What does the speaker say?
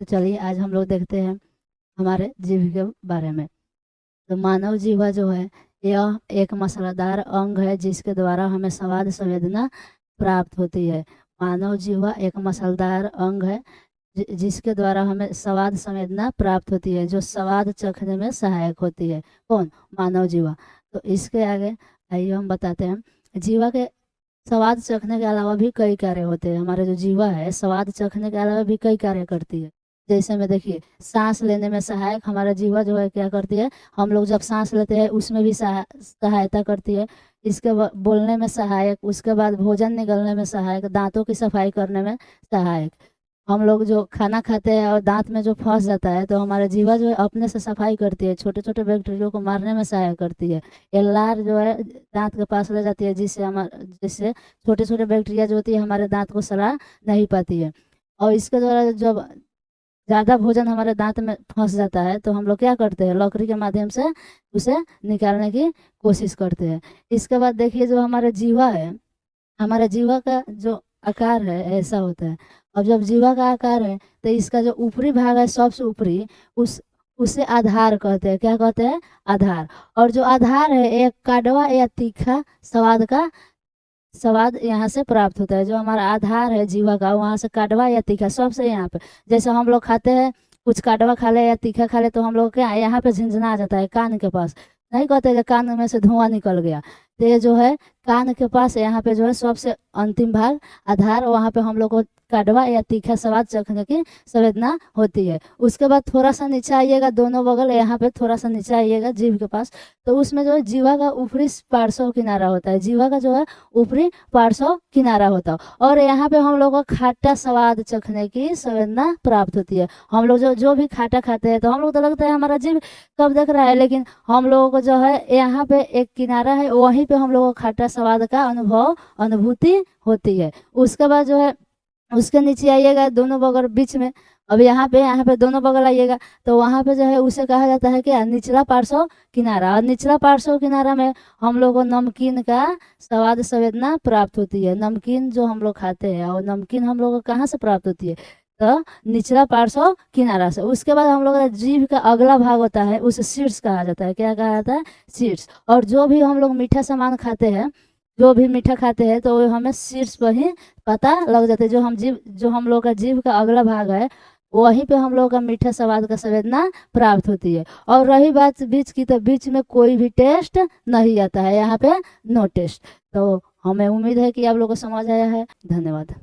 तो चलिए आज हम लोग देखते हैं हमारे जीभ के बारे में। तो मानव जीवा जो है यह एक मसालेदार अंग है जिसके द्वारा हमें स्वाद संवेदना प्राप्त होती है। मानव जीवा एक मसालेदार अंग है जिसके द्वारा हमें स्वाद संवेदना प्राप्त होती है, जो स्वाद चखने में सहायक होती है। कौन? मानव जीवा। तो इसके आगे आइए हम बताते हैं। जीवा के स्वाद चखने के अलावा भी कई कार्य होते हैं। हमारे जो जीवा है स्वाद चखने के अलावा भी कई कार्य करती है। जैसे में देखिए, सांस लेने में सहायक हमारा जीवा जो है क्या करती है, हम लोग जब सांस लेते हैं उसमें भी सहायता करती है। इसके बाद बोलने में सहायक, उसके बाद भोजन निगलने में सहायक, दांतों की सफाई करने में सहायक। हम लोग जो खाना खाते हैं और दांत में जो फंस जाता है तो हमारा जीवा जो है अपने से सफाई करती है, छोटे छोटे बैक्टीरिया को मारने में सहायता करती है। ये लार जो है दांत के पास ले जाती है, जिससे छोटे छोटे बैक्टीरिया जो होती है हमारे दांत को सड़ा नहीं पाती है। और इसके द्वारा जब ज़्यादा भोजन हमारे दांत में फंस जाता है तो हम लोग क्या करते हैं, लकड़ी के माध्यम से उसे निकालने की कोशिश करते हैं। इसके बाद देखिए, जो हमारा जीवा है, हमारा जीवा का जो आकार है ऐसा होता है। अब जब जीवा का आकार है तो इसका जो ऊपरी भाग है सबसे ऊपरी, उस उसे आधार कहते हैं। क्या कहते हैं? आधार। और जो आधार है एक कड़वा या तीखा स्वाद यहाँ से प्राप्त होता है। जो हमारा आधार है जीवा का, वहाँ से कड़वा या तीखा सबसे यहाँ पे, जैसे हम लोग खाते हैं कुछ कड़वा खा ले या तीखा खा ले तो हम लोग क्या यहाँ पे झंझना आ जाता है कान के पास। नहीं कहते जो कान में से धुआं निकल गया, तो ये जो है कान के पास यहाँ पे जो है सबसे अंतिम भाग आधार, वहाँ पे हम लोग को कड़वा या तीखा स्वाद चखने की संवेदना होती है। उसके बाद थोड़ा सा नीचे आइएगा, दोनों बगल यहाँ पे थोड़ा सा नीचे आइएगा जीभ के पास, तो उसमें जो है जीवा का ऊपरी पार्श्व किनारा होता है। जीवा का जो है ऊपरी पार्श्व किनारा होता है और यहाँ पे हम लोग को खट्टा स्वाद चखने की संवेदना प्राप्त होती है। हम लोग जो भी खाटा खाते हैं तो हम लोग तो लगता है हमारा जीभ कब देख रहा है, लेकिन हम लोगों को जो है यहाँ पे एक किनारा है, वहीं पे हम लोगों को खट्टा स्वाद का अनुभूति होती है। उसके बाद जो है उसके नीचे आइएगा, दोनों बगल बीच में, अब यहाँ पे दोनों बगल आइएगा तो वहाँ पे जो है उसे कहा जाता है क्या, निचला पार्श्व किनारा। और निचला पार्श्व किनारा में हम लोग को नमकीन का स्वाद संवेदना प्राप्त होती है। नमकीन जो हम लोग खाते हैं, और नमकीन हम लोग को कहाँ से प्राप्त होती है, तो निचला पार्श्व किनारा से। उसके बाद हम लोग का जीभ का अगला भाग होता है, उसे शीर्ष कहा जाता है। क्या कहा जाता है? शीर्ष। और जो भी हम लोग मीठा सामान खाते हैं, जो भी मीठा खाते हैं तो वो हमें शीर्ष पर ही पता लग जाता है। जो हम लोग का जीभ का अगला भाग है वहीं पे हम लोग का मीठा स्वाद का संवेदना प्राप्त होती है। और रही बात बीच की, तो बीच में कोई भी टेस्ट नहीं आता है, यहाँ पे नो टेस्ट। तो हमें उम्मीद है कि आप लोग को समझ आया है। धन्यवाद।